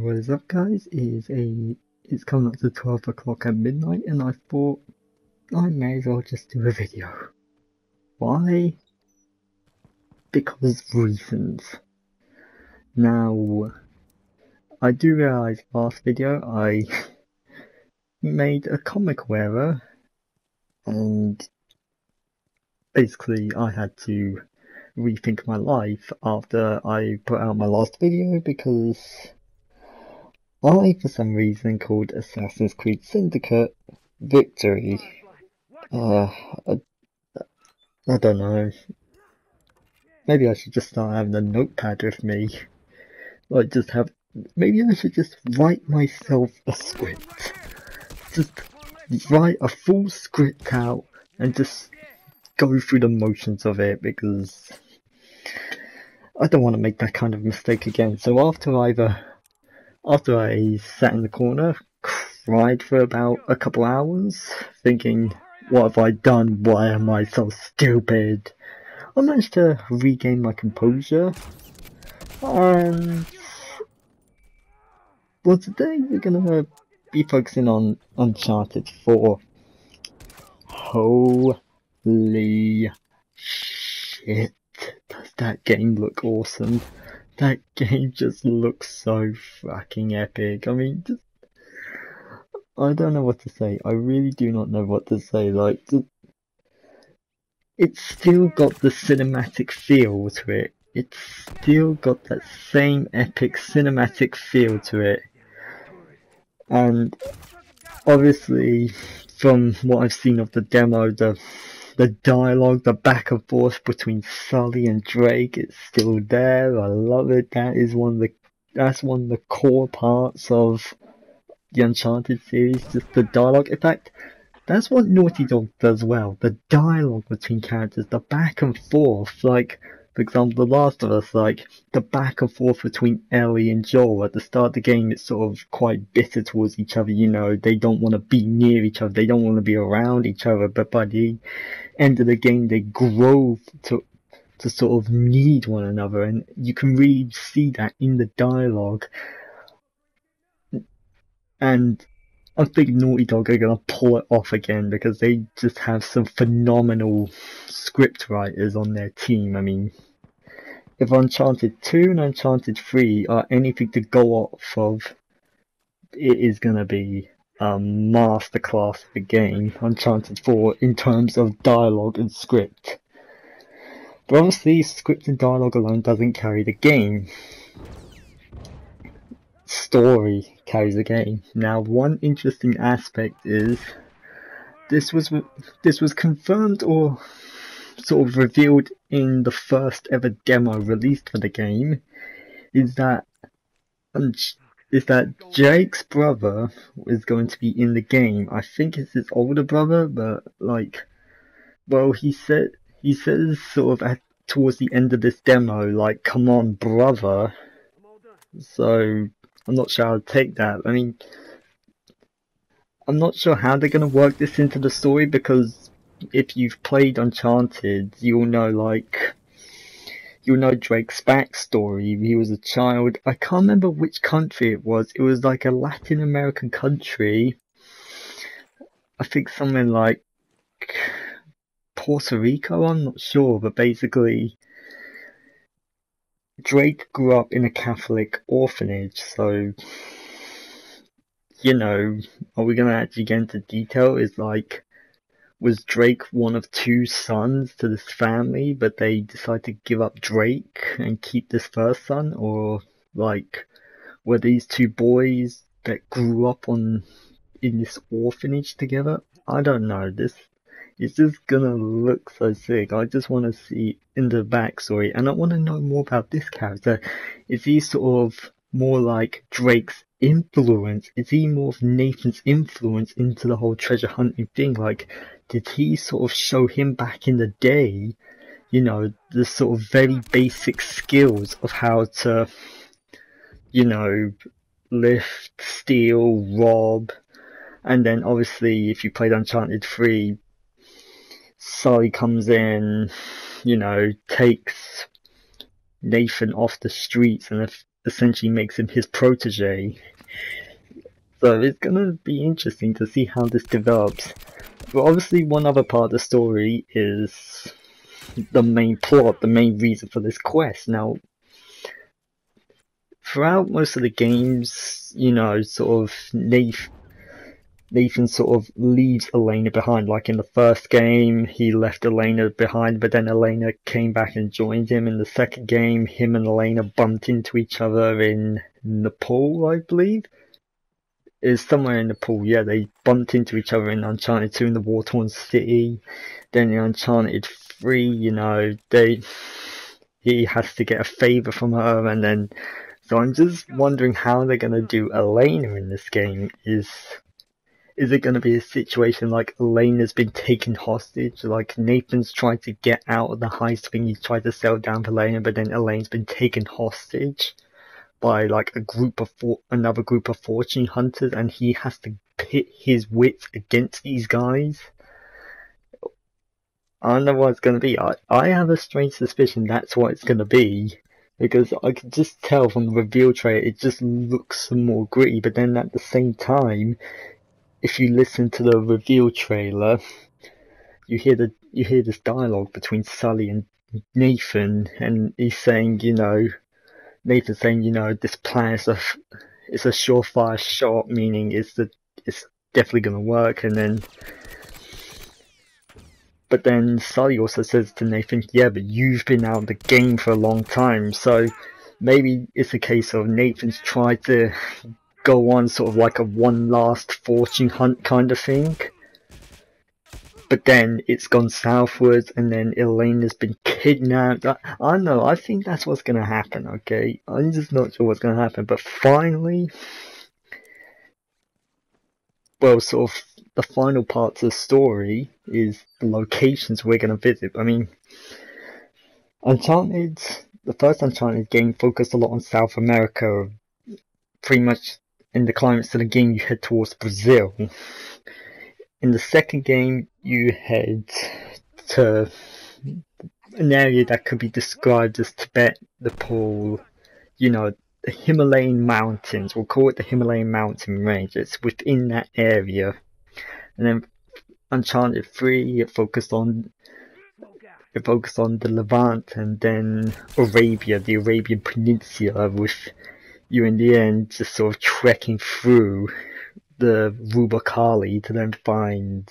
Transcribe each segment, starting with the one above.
What is up, guys? It's coming up to 12 o'clock at midnight, and I thought I may as well just do a video. Why? Because reasons. Now, I do realize last video I made a comical error, and basically I had to rethink my life after I put out my last video, because I, for some reason, called Assassin's Creed Syndicate Victory. I don't know. Maybe I should just start having a notepad with me. Maybe I should just write myself a script. Just write a full script out and just go through the motions of it, because I don't want to make that kind of mistake again. So after I sat in the corner, cried for about a couple hours, thinking, what have I done? Why am I so stupid? I managed to regain my composure, and well, today we're gonna be focusing on Uncharted 4. Holy shit, does that game look awesome? That game just looks so fucking epic. I mean, I don't know what to say. I really do not know what to say. It's still got the cinematic feel to it. It's still got that same epic cinematic feel to it. And obviously, from what I've seen of the demo, the dialogue, the back and forth between Sully and Drake, it's still there. I love it. That's one of the core parts of the Uncharted series, just the dialogue. In fact, that's what Naughty Dog does well. The dialogue between characters, the back and forth. Like, for example, The Last of Us, like, the back and forth between Ellie and Joel. At the start of the game, it's sort of quite bitter towards each other, you know, they don't want to be near each other, they don't want to be around each other, but by the end of the game, they grow to sort of need one another, and you can really see that in the dialogue. And I think Naughty Dog are going to pull it off again, because they just have some phenomenal script writers on their team. I mean, if Uncharted 2 and Uncharted 3 are anything to go off of, it is going to be a masterclass of a game, Uncharted 4, in terms of dialogue and script. But obviously, script and dialogue alone doesn't carry the game. Story carries the game. Now, one interesting aspect is this was confirmed or sort of revealed in the first ever demo released for the game, is that Jake's brother is going to be in the game. I think it's his older brother, but like, well, he says sort of towards the end of this demo, like, come on, brother. So I'm not sure how to take that. I mean, I'm not sure how they're going to work this into the story, because if you've played Uncharted, you'll know Drake's backstory. He was a child. I can't remember which country it was. It was like a Latin American country. I think somewhere like Puerto Rico, I'm not sure, but basically Drake grew up in a Catholic orphanage, so, you know, are we going to actually get into detail? Was Drake one of two sons to this family, but they decided to give up Drake and keep this first son? Or, like, were these two boys that grew up in this orphanage together? I don't know. It's just gonna look so sick. I just want to see in the backstory, and I want to know more about this character. Is he sort of more like Drake's influence? Is he more of Nathan's influence into the whole treasure hunting thing? Like, did he sort of show him back in the day, you know, the sort of very basic skills of how to, you know, lift, steal, rob? And then obviously, if you played Uncharted 3, Sully comes in, you know, takes Nathan off the streets, and essentially makes him his protege. So it's gonna be interesting to see how this develops. But obviously one other part of the story is the main plot, the main reason for this quest. Now, throughout most of the games, you know, sort of Nathan sort of leaves Elena behind. Like in the first game, he left Elena behind, but then Elena came back and joined him. In the second game, him and Elena bumped into each other in Nepal, I believe. It's somewhere in Nepal, yeah, they bumped into each other in Uncharted 2 in the war-torn city. Then in Uncharted 3, you know, he has to get a favour from her, and then... So I'm just wondering how they're gonna do Elena in this game. Is it going to be a situation like Elena's been taken hostage? Like Nathan's tried to get out of the heist thing, he's tried to settle down for Elena, but then Elena's been taken hostage by like another group of fortune hunters, and he has to pit his wits against these guys. I don't know what it's going to be. I have a strange suspicion that's what it's going to be. Because I can just tell from the reveal trailer, it just looks more gritty, but then at the same time, if you listen to the reveal trailer, you hear this dialogue between Sully and Nathan, and he's saying, you know, Nathan's saying, you know, this plan is a surefire shot, meaning it's definitely gonna work, and then. But then Sully also says to Nathan, yeah, but you've been out of the game for a long time, so maybe it's a case of Nathan's tried to go on sort of like a one last fortune hunt kind of thing. But then it's gone southwards, and then Elena's been kidnapped. I don't know, I think that's what's going to happen, okay? I'm just not sure what's going to happen, but finally... Well, sort of the final parts of the story is the locations we're going to visit. I mean, the first Uncharted game focused a lot on South America. Pretty much in the climax of the game, you head towards Brazil. In the second game, you head to an area that could be described as Tibet, Nepal, you know, the Himalayan mountains. We'll call it the Himalayan mountain range. It's within that area. And then Uncharted 3, it focused on the Levant, and then Arabia, the Arabian Peninsula, with you in the end just sort of trekking through the Rubakali to then find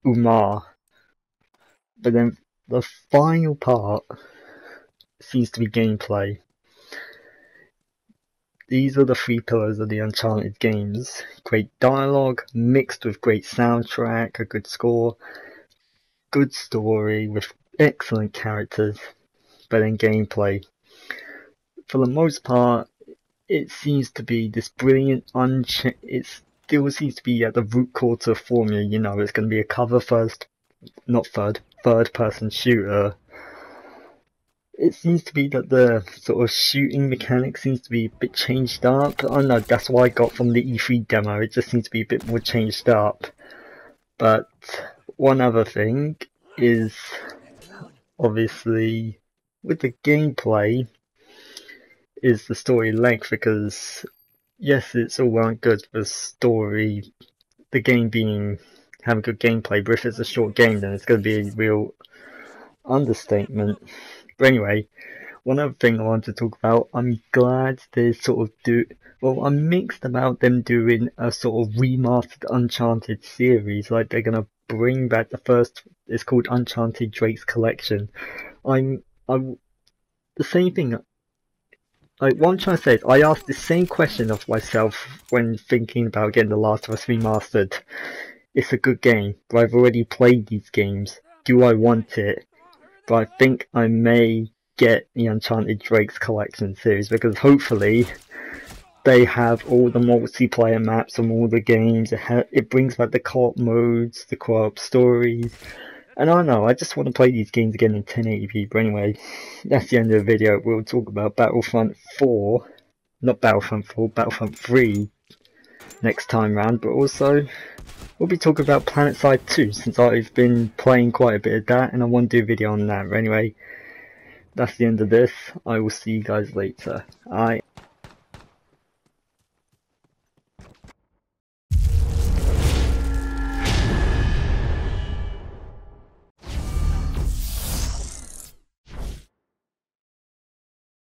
Umar. But then the final part seems to be gameplay. These are the three pillars of the Uncharted games. Great dialogue, mixed with great soundtrack, a good score, good story with excellent characters, but then gameplay. For the most part, it seems to be this brilliant, it still seems to be at the root core to the formula, you know, it's going to be a third person shooter. It seems to be that the sort of shooting mechanic seems to be a bit changed up. I don't know, that's what I got from the E3 demo, it just seems to be a bit more changed up. But one other thing is, obviously, with the gameplay, is the story length, because yes, it's all well and good for the story, the game having good gameplay, but if it's a short game, then it's going to be a real understatement. But anyway, one other thing I want to talk about, I'm glad they sort of I'm mixed about them doing a sort of remastered Uncharted series, like they're going to bring back the first, it's called Uncharted Drake's Collection. The same thing, like what I'm trying to say is, I asked the same question of myself when thinking about getting The Last of Us Remastered. It's a good game, but I've already played these games. Do I want it? But I think I may get the Uncharted Drake's Collection series, because hopefully they have all the multiplayer maps from all the games. It brings back the co-op modes, the co-op stories. And I don't know, I just want to play these games again in 1080p. But anyway, that's the end of the video. We'll talk about Battlefront 4, not Battlefront 4, Battlefront 3 next time round, but also we'll be talking about PlanetSide 2, since I've been playing quite a bit of that and I want to do a video on that. But anyway, that's the end of this. I will see you guys later.